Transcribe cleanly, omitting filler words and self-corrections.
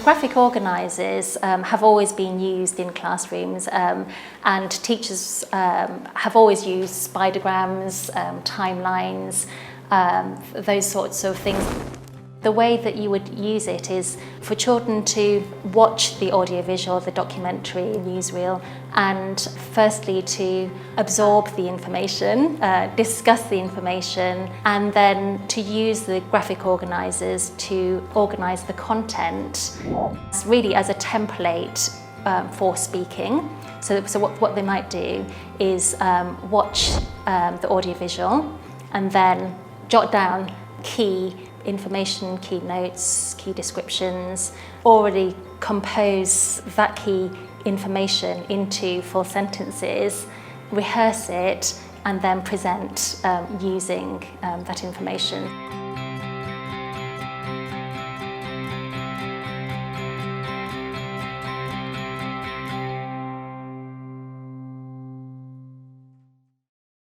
graphic organisers have always been used in classrooms, and teachers have always used spidergrams, timelines, those sorts of things. The way that you would use it is for children to watch the audiovisual, the documentary, newsreel, and firstly to absorb the information, discuss the information, and then to use the graphic organisers to organise the content really as a template for speaking. So what they might do is watch the audiovisual and then jot down key information, key notes, key descriptions, already compose that key information into full sentences, rehearse it, and then present using that information.